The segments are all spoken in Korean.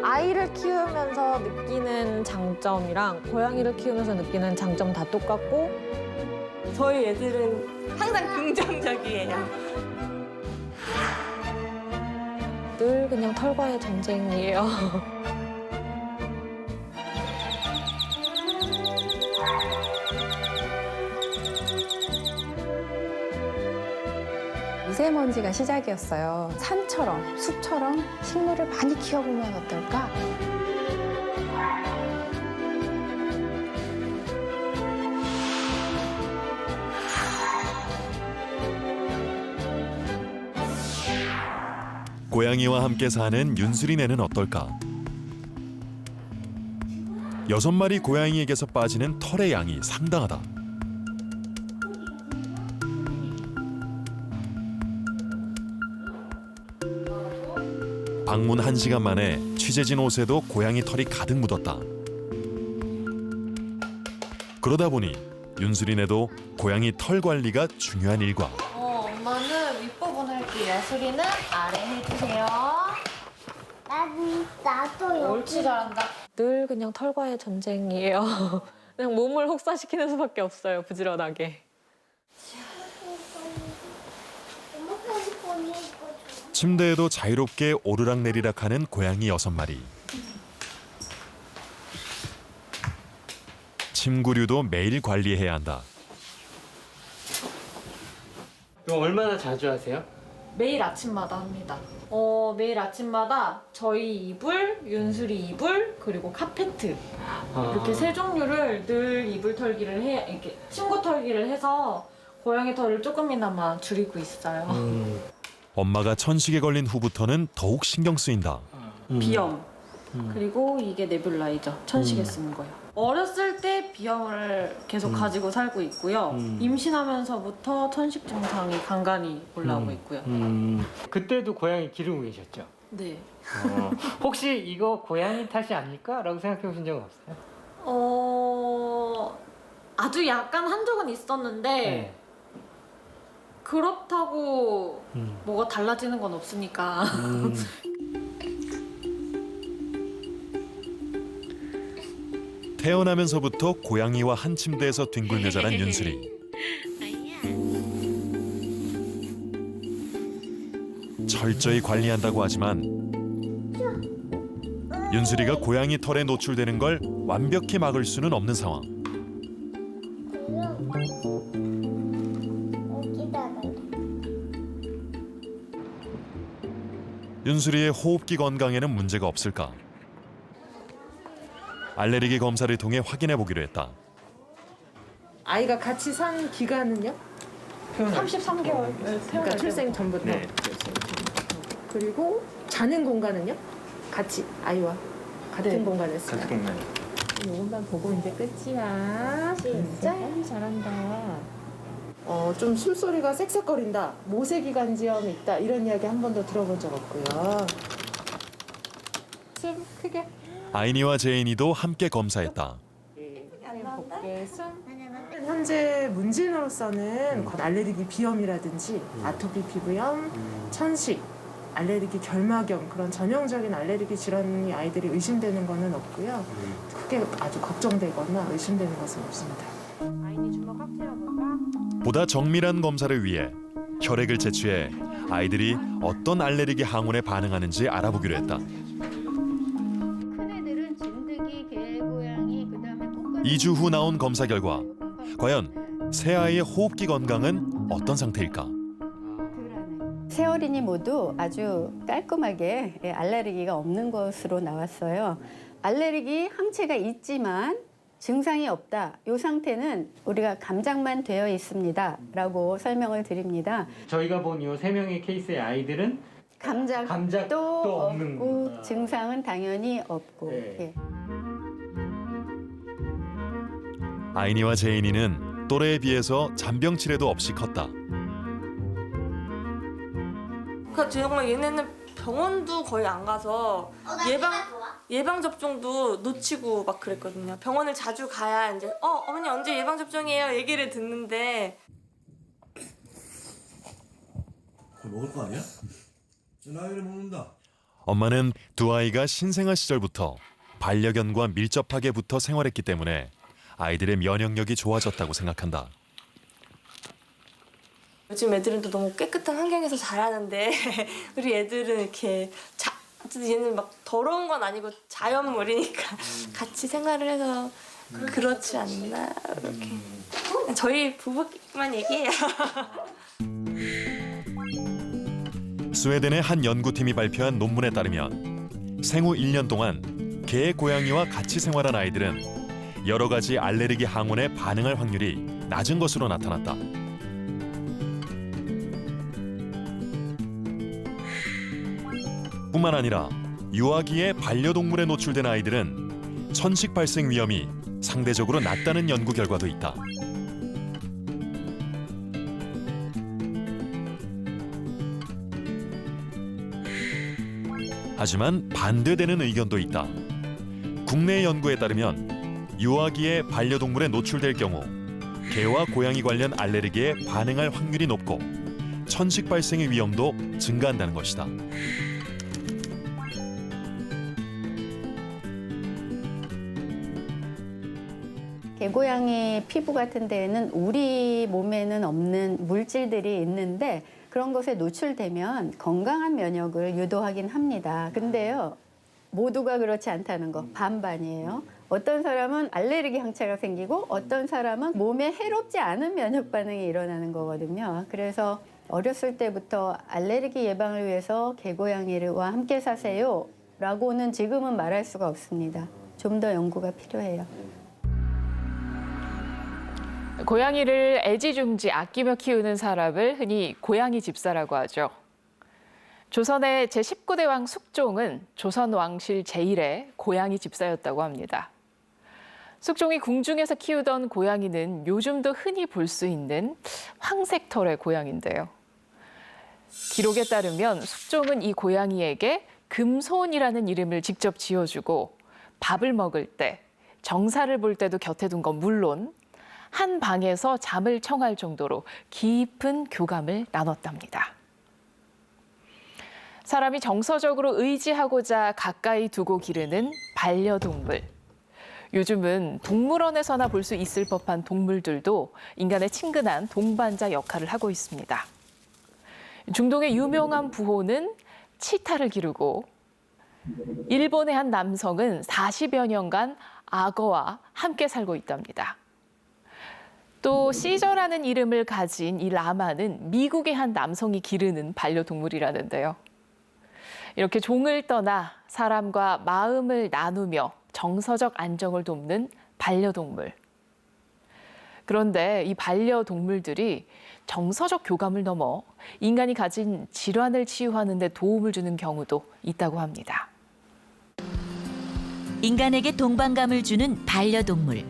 아이를 키우면서 느끼는 장점이랑 고양이를 키우면서 느끼는 장점 다 똑같고 저희 애들은 항상 긍정적이에요. 늘 그냥 털과의 전쟁이에요. 미세먼지가 시작이었어요. 산처럼, 숲처럼 식물을 많이 키워보면 어떨까? 고양이와 함께 사는 윤수리네는 어떨까? 6마리 고양이에게서 빠지는 털의 양이 상당하다. 방문 1시간 만에 취재진 옷에도 고양이 털이 가득 묻었다. 그러다 보니 윤수리네도 고양이 털 관리가 중요한 일과. 엄마는 윗부분 할게요. 수리는 아래 해주세요. 나도 여기. 옳지, 잘한다. 늘 그냥 털과의 전쟁이에요. 그냥 몸을 혹사시키는 수밖에 없어요, 부지런하게. 침대에도 자유롭게 오르락내리락하는 고양이 6마리. 침구류도 매일 관리해야 한다. 그럼 얼마나 자주 하세요? 매일 아침마다 합니다. 매일 아침마다 저희 이불, 윤수리 이불, 그리고 카페트 이렇게 3종류를 늘 이불 털기를 이렇게 침구 털기를 해서 고양이 털을 조금이나마 줄이고 있어요. 엄마가 천식에 걸린 후부터는 더욱 신경 쓰인다. 비염, 그리고 이게 네뷸라이저, 천식에 쓰는 거예요. 어렸을 때 비염을 계속 가지고 살고 있고요. 임신하면서부터 천식 증상이 간간히 올라오고 있고요. 그때도 고양이 기르고 계셨죠? 네. 혹시 이거 고양이 탓이 아닐까? 라고 생각해 보신 적은 없어요? 아주 약간 한 적은 있었는데 네. 그렇다고 뭐가 달라지는 건 없으니까. 태어나면서부터 고양이와 한 침대에서 뒹굴며 자란 윤수리. 철저히 관리한다고 하지만 윤수리가 고양이 털에 노출되는 걸 완벽히 막을 수는 없는 상황. 여기다가. 윤수리의 호흡기 건강에는 문제가 없을까? 알레르기 검사를 통해 확인해 보기로 했다. 아이가 같이 산 기간은요? 33개월. 그러니까 출생 전부터. 네. 그리고 자는 공간은요? 같이 아이와 같은 공간에서. 같은 공간에. 이것만 보고 이제 끝이야. 진짜 잘한다. 좀 숨소리가 쌕쌕거린다. 모세기관지염이 있다. 이런 이야기 한 번도 들어본 적 없고요. 숨 크게. 아이니와 제인이도 함께 검사했다. 복개 숨. 현재 문진으로서는 곧 알레르기 비염이라든지 아토피 피부염, 천식, 알레르기 결막염 그런 전형적인 알레르기 질환이 아이들이 의심되는 거는 없고요. 크게 아주 걱정되거나 의심되는 것은 없습니다. 아이니 주먹 확 쥐어볼까? 보다 정밀한 검사를 위해 혈액을 채취해 아이들이 어떤 알레르기 항원에 반응하는지 알아보기로 했다. 큰애들은 진드기, 개고양이, 그다음에 꽃가루. 2주 후 나온 검사 결과 과연 새 아이의 호흡기 건강은 어떤 상태일까? 세 어린이 모두 아주 깔끔하게 알레르기가 없는 것으로 나왔어요. 알레르기 항체가 있지만 증상이 없다. 이 상태는 우리가 감작만 되어 있습니다.라고 설명을 드립니다. 저희가 본 이 3명의 케이스의 아이들은 감작도 감작도 없는 없고 거구나. 증상은 당연히 없고. 네. 예. 아이니와 제인이는 또래에 비해서 잔병 치레도 없이 컸다. 그러니까 정말 얘네는 병원도 거의 안 가서 예방 접종도 놓치고 막 그랬거든요. 병원을 자주 가야 이제 어머니 언제 예방 접종이에요 얘기를 듣는데 그걸 먹을 거 아니야? 엄마는 두 아이가 신생아 시절부터 반려견과 밀접하게 붙어 생활했기 때문에 아이들의 면역력이 좋아졌다고 생각한다. 요즘 애들은 또 너무 깨끗한 환경에서 자라는데 우리 애들은 이렇게 얘는 막 더러운 건 아니고 자연물이니까 같이 생활을 해서 그렇지 않나 이렇게 저희 부부만 얘기해요. 스웨덴의 한 연구팀이 발표한 논문에 따르면 생후 1년 동안 개, 고양이와 같이 생활한 아이들은 여러 가지 알레르기 항원에 반응할 확률이 낮은 것으로 나타났다. 뿐만 아니라 유아기에 반려동물에 노출된 아이들은 천식 발생 위험이 상대적으로 낮다는 연구 결과도 있다. 하지만 반대되는 의견도 있다. 국내 연구에 따르면 유아기에 반려동물에 노출될 경우 개와 고양이 관련 알레르기에 반응할 확률이 높고 천식 발생의 위험도 증가한다는 것이다. 개고양이 피부 같은 데에는 우리 몸에는 없는 물질들이 있는데 그런 것에 노출되면 건강한 면역을 유도하긴 합니다. 근데요, 모두가 그렇지 않다는 거 반반이에요. 어떤 사람은 알레르기 항체가 생기고 어떤 사람은 몸에 해롭지 않은 면역 반응이 일어나는 거거든요. 그래서 어렸을 때부터 알레르기 예방을 위해서 개고양이와 함께 사세요 라고는 지금은 말할 수가 없습니다. 좀 더 연구가 필요해요. 고양이를 애지중지 아끼며 키우는 사람을 흔히 고양이 집사라고 하죠. 조선의 제19대 왕 숙종은 조선 왕실 제1의 고양이 집사였다고 합니다. 숙종이 궁중에서 키우던 고양이는 요즘도 흔히 볼 수 있는 황색털의 고양인데요. 기록에 따르면 숙종은 이 고양이에게 금손이라는 이름을 직접 지어주고 밥을 먹을 때, 정사를 볼 때도 곁에 둔 건 물론 한 방에서 잠을 청할 정도로 깊은 교감을 나눴답니다. 사람이 정서적으로 의지하고자 가까이 두고 기르는 반려동물. 요즘은 동물원에서나 볼 수 있을 법한 동물들도 인간의 친근한 동반자 역할을 하고 있습니다. 중동의 유명한 부호는 치타를 기르고 일본의 한 남성은 40여 년간 악어와 함께 살고 있답니다. 또 시저라는 이름을 가진 이 라마는 미국의 한 남성이 기르는 반려동물이라는데요. 이렇게 종을 떠나 사람과 마음을 나누며 정서적 안정을 돕는 반려동물. 그런데 이 반려동물들이 정서적 교감을 넘어 인간이 가진 질환을 치유하는 데 도움을 주는 경우도 있다고 합니다. 인간에게 동반감을 주는 반려동물.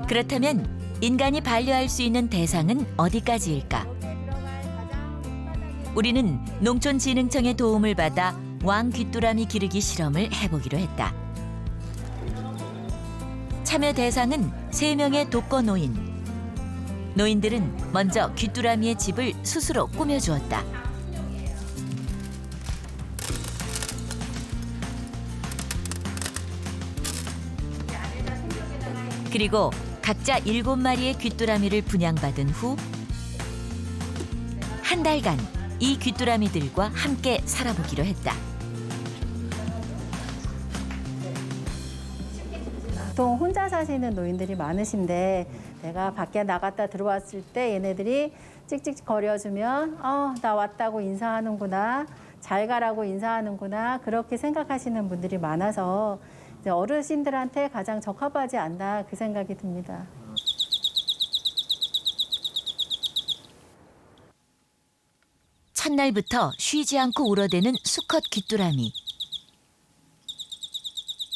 그렇다면 인간이 반려할 수 있는 대상은 어디까지일까? 우리는 농촌진흥청의 도움을 받아 왕귀뚜라미 기르기 실험을 해보기로 했다. 참여 대상은 3명의 독거노인. 노인들은 먼저 귀뚜라미의 집을 스스로 꾸며주었다. 그리고 각자 7마리의 귀뚜라미를 분양받은 후 한 달간 이 귀뚜라미들과 함께 살아보기로 했다. 보통 혼자 사시는 노인들이 많으신데 내가 밖에 나갔다 들어왔을 때 얘네들이 찍찍 거려주면 나 왔다고 인사하는구나, 잘 가라고 인사하는구나 그렇게 생각하시는 분들이 많아서 이제 어르신들한테 가장 적합하지 않나 그 생각이 듭니다. 첫날부터 쉬지 않고 울어대는 수컷 귀뚜라미.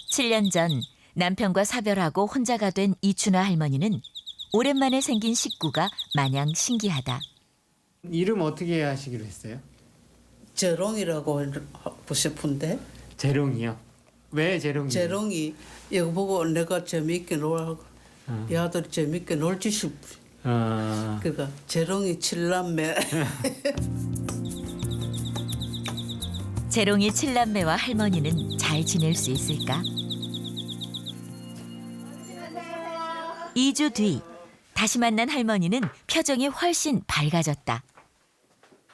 7년 전 남편과 사별하고 혼자가 된 이춘화 할머니는 오랜만에 생긴 식구가 마냥 신기하다. 이름 어떻게 하시기로 했어요? 재롱이라고 하고 싶은데. 재롱이요? 왜 재롱이? 재롱이 이거 보고 내가 재미있게 놀라고 이 아들이 재미있게 놀지 싶어. 그러니까 재롱이 칠남매. 재롱이 7남매와 할머니는 잘 지낼 수 있을까? 2주 뒤 다시 만난 할머니는 표정이 훨씬 밝아졌다.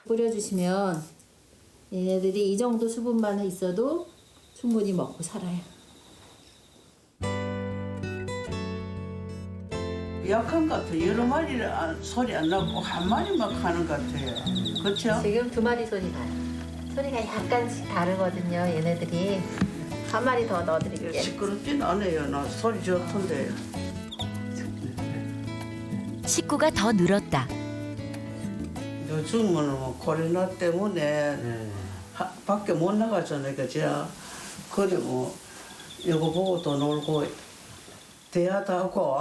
뿌려주시면 얘네들이 이 정도 수분만 있어도 충분히 먹고 살아요. 약한 것 같아요. 여러 마리를 소리 안 나고 한 마리만 가는 것 같아요. 그렇죠? 지금 2마리 소리 나요. 소리가 약간씩 다르거든요. 얘네들이 한 마리 더 넣어드릴게요. 시끄럽진 않아요. 나 소리 좋던데. 식구가 더 늘었다. 요즘은 뭐 코로나 때문에 밖에 못 나가잖아요. 그죠? 그래 뭐 이거 보고 또 놀고 대화도 하고.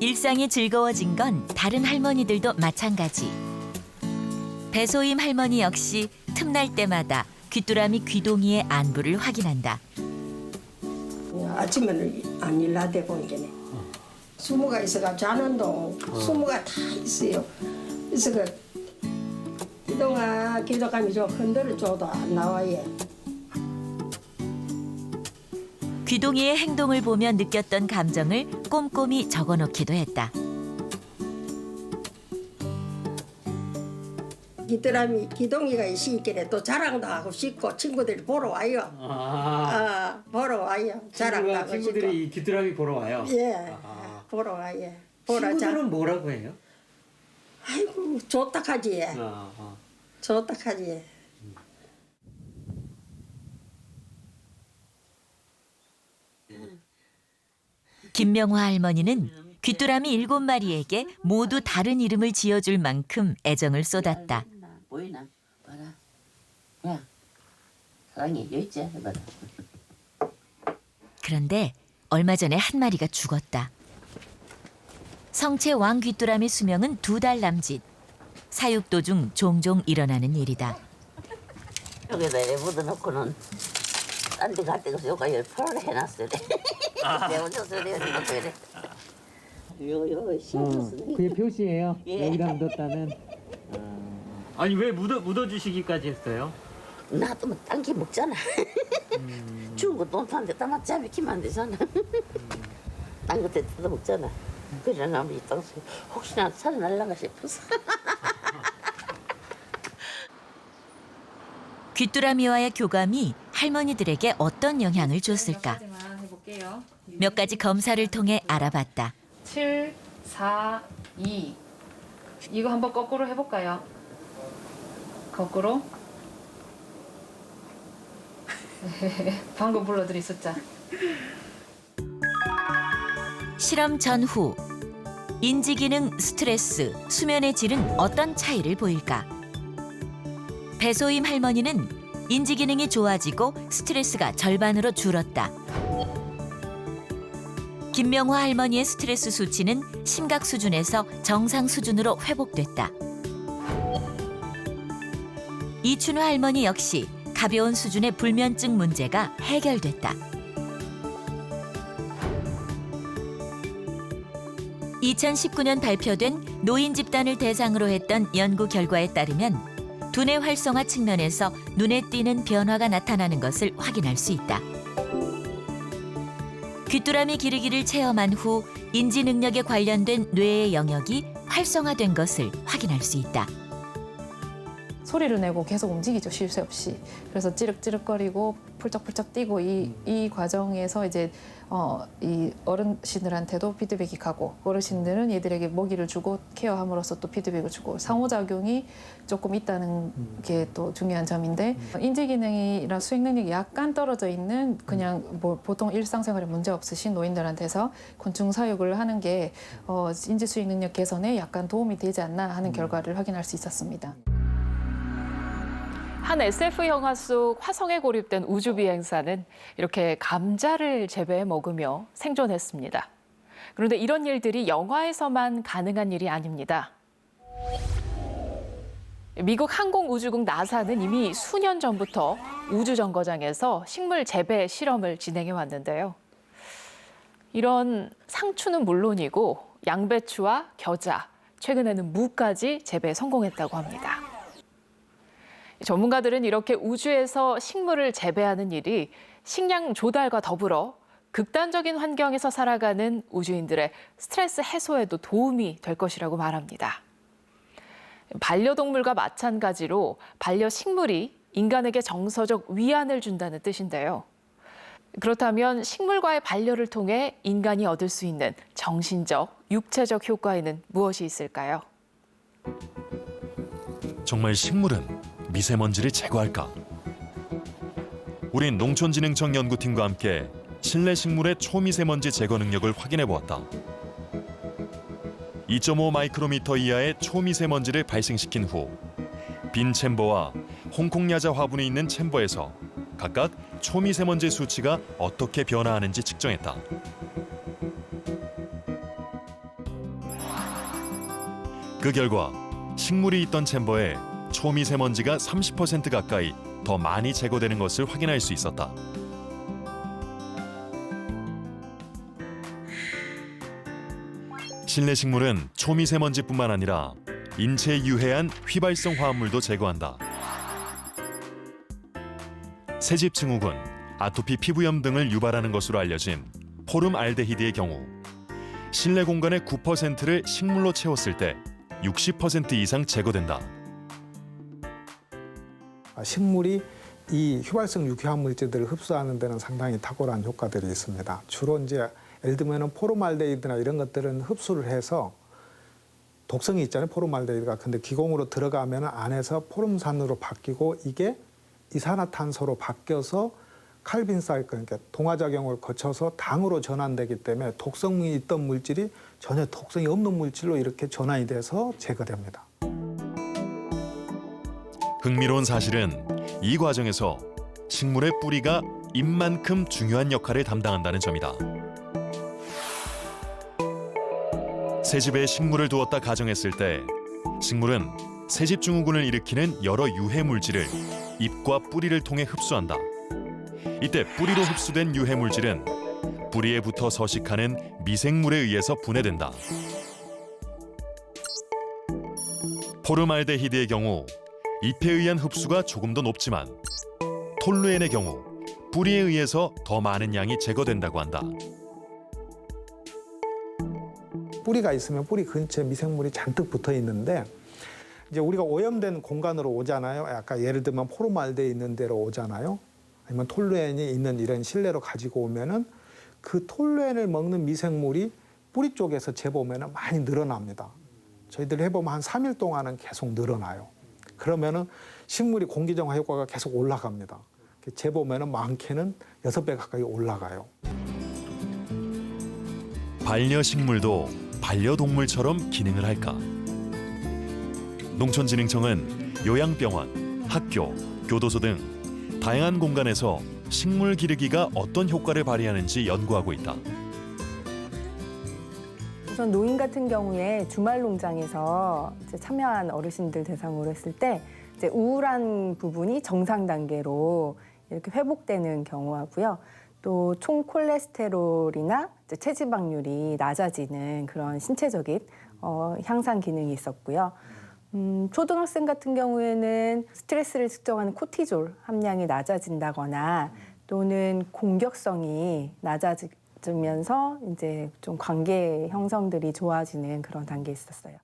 일상이 즐거워진 건 다른 할머니들도 마찬가지. 배소임 할머니 역시 틈날 때마다 귀뚜라미 귀동이의 안부를 확인한다. 아침에는 안 일나대고 이게네. 수모가 있어가 자는 동 수모가 다 있어요. 그래서 그동안 기도감이 좀 흔들어 줘도 안 나와요. 귀동이의 행동을 보며 느꼈던 감정을 꼼꼼히 적어놓기도 했다. 기드람이 기동이가 있으니까 또 자랑도 하고 싶고 친구들이 보러 와요. 보러 와요. 자랑도 하고 싶고. 친구들이 이 귀뚜라미 보러 와요. 예, 보러 와요. 보러 친구들은 뭐라고 해요? 아이고 좋다 하지. 좋다 하지. 김명화 할머니는 귀뚜라미 7마리에게 모두 다른 이름을 지어줄 만큼 애정을 쏟았다. 보이나? 봐라. 야, 사랑해. 여기 있지? 해봐라. 그런데 얼마 전에 한 마리가 죽었다. 성체 왕 귀뚜라미 수명은 2달 남짓. 사육 도중 종종 일어나는 일이다. 여기다 이래 묻어놓고는 딴 데 갈 데가 없어. 여기가 풀을 해놨어요. 내가 혼자 소리 해놓고 이래. 요 신경 쓰네. 그게 표시예요? 예. 여기다 묻었다는. 아니 왜 묻어주시기까지 했어요? 놔두면 딴 게 먹잖아. 죽은 거 돈탄데 다만 잡히면 안 되잖아. 딴 것들 뜯어 먹잖아. 그래 나면 이 땅 속에 혹시나 살아날란가 싶어서. 귀뚜라미와의 교감이 할머니들에게 어떤 영향을 줬을까? 몇 가지 검사를 통해 알아봤다. 7, 4, 2. 이거 한번 거꾸로 해볼까요? 거꾸로. 방금 불러드린 숫자. 실험 전후 인지기능, 스트레스, 수면의 질은 어떤 차이를 보일까? 배소임 할머니는 인지기능이 좋아지고 스트레스가 절반으로 줄었다. 김명화 할머니의 스트레스 수치는 심각 수준에서 정상 수준으로 회복됐다. 이춘우 할머니 역시 가벼운 수준의 불면증 문제가 해결됐다. 2019년 발표된 노인 집단을 대상으로 했던 연구 결과에 따르면 두뇌 활성화 측면에서 눈에 띄는 변화가 나타나는 것을 확인할 수 있다. 귀뚜라미 기르기를 체험한 후 인지 능력에 관련된 뇌의 영역이 활성화된 것을 확인할 수 있다. 소리를 내고 계속 움직이죠, 쉴 새 없이. 그래서 찌륵찌륵거리고 펄쩍펄쩍 뛰고 이 과정에서 이제 이 어르신들한테도 피드백이 가고 어르신들은 얘들에게 먹이를 주고 케어함으로써 또 피드백을 주고 상호작용이 조금 있다는 게 또 중요한 점인데 인지 기능이나 수행 능력이 약간 떨어져 있는 그냥 뭐 보통 일상생활에 문제 없으신 노인들한테서 곤충 사육을 하는 게 인지 수행 능력 개선에 약간 도움이 되지 않나 하는 결과를 확인할 수 있었습니다. 한 SF 영화 속 화성에 고립된 우주 비행사는 이렇게 감자를 재배해 먹으며 생존했습니다. 그런데 이런 일들이 영화에서만 가능한 일이 아닙니다. 미국 항공우주국 나사는 이미 수년 전부터 우주정거장에서 식물 재배 실험을 진행해 왔는데요. 이런 상추는 물론이고 양배추와 겨자, 최근에는 무까지 재배에 성공했다고 합니다. 전문가들은 이렇게 우주에서 식물을 재배하는 일이 식량 조달과 더불어 극단적인 환경에서 살아가는 우주인들의 스트레스 해소에도 도움이 될 것이라고 말합니다. 반려동물과 마찬가지로 반려식물이 인간에게 정서적 위안을 준다는 뜻인데요. 그렇다면 식물과의 반려를 통해 인간이 얻을 수 있는 정신적, 육체적 효과에는 무엇이 있을까요? 정말 식물은 미세먼지를 제거할까? 우린 농촌진흥청 연구팀과 함께 실내 식물의 초미세먼지 제거 능력을 확인해 보았다. 2.5 마이크로미터 이하의 초미세먼지를 발생시킨 후 빈 챔버와 홍콩야자 화분이 있는 챔버에서 각각 초미세먼지 수치가 어떻게 변화하는지 측정했다. 그 결과 식물이 있던 챔버에 초미세먼지가 30% 가까이 더 많이 제거되는 것을 확인할 수 있었다. 실내 식물은 초미세먼지뿐만 아니라 인체에 유해한 휘발성 화합물도 제거한다. 새집 증후군, 아토피 피부염 등을 유발하는 것으로 알려진 포름알데히드의 경우 실내 공간의 9%를 식물로 채웠을 때 60% 이상 제거된다. 식물이 이 휘발성 유해한 물질들을 흡수하는 데는 상당히 탁월한 효과들이 있습니다. 주로 이제 예를 들면 포름알데히드나 이런 것들은 흡수를 해서 독성이 있잖아요. 포름알데히드가. 근데 기공으로 들어가면 안에서 포름산으로 바뀌고 이게 이산화탄소로 바뀌어서 칼빈 사이클, 그러니까 동화작용을 거쳐서 당으로 전환되기 때문에 독성이 있던 물질이 전혀 독성이 없는 물질로 이렇게 전환이 돼서 제거됩니다. 흥미로운 사실은 이 과정에서 식물의 뿌리가 잎만큼 중요한 역할을 담당한다는 점이다. 새집에 식물을 두었다 가정했을 때 식물은 새집 증후군을 일으키는 여러 유해 물질을 잎과 뿌리를 통해 흡수한다. 이때 뿌리로 흡수된 유해 물질은 뿌리에 붙어 서식하는 미생물에 의해서 분해된다. 포름알데히드의 경우 잎에 의한 흡수가 조금 더 높지만 톨루엔의 경우 뿌리에 의해서 더 많은 양이 제거된다고 한다. 뿌리가 있으면 뿌리 근처에 미생물이 잔뜩 붙어 있는데 이제 우리가 오염된 공간으로 오잖아요. 아까 예를 들면 포름알데히드 있는 데로 오잖아요. 아니면 톨루엔이 있는 이런 실내로 가지고 오면은 그 톨루엔을 먹는 미생물이 뿌리 쪽에서 재보면은 많이 늘어납니다. 저희들 해보면 한 3일 동안은 계속 늘어나요. 그러면은 식물이 공기정화 효과가 계속 올라갑니다. 재보면은 많게는 6배 가까이 올라가요. 반려식물도 반려동물처럼 기능을 할까? 농촌진흥청은 요양병원, 학교, 교도소 등 다양한 공간에서 식물 기르기가 어떤 효과를 발휘하는지 연구하고 있다. 우선 노인 같은 경우에 주말 농장에서 참여한 어르신들 대상으로 했을 때 이제 우울한 부분이 정상 단계로 이렇게 회복되는 경우하고요. 또 총 콜레스테롤이나 체지방률이 낮아지는 그런 신체적인 향상 기능이 있었고요. 초등학생 같은 경우에는 스트레스를 측정하는 코티졸 함량이 낮아진다거나 또는 공격성이 낮아지면서 이제 좀 관계 형성들이 좋아지는 그런 단계에 있었어요.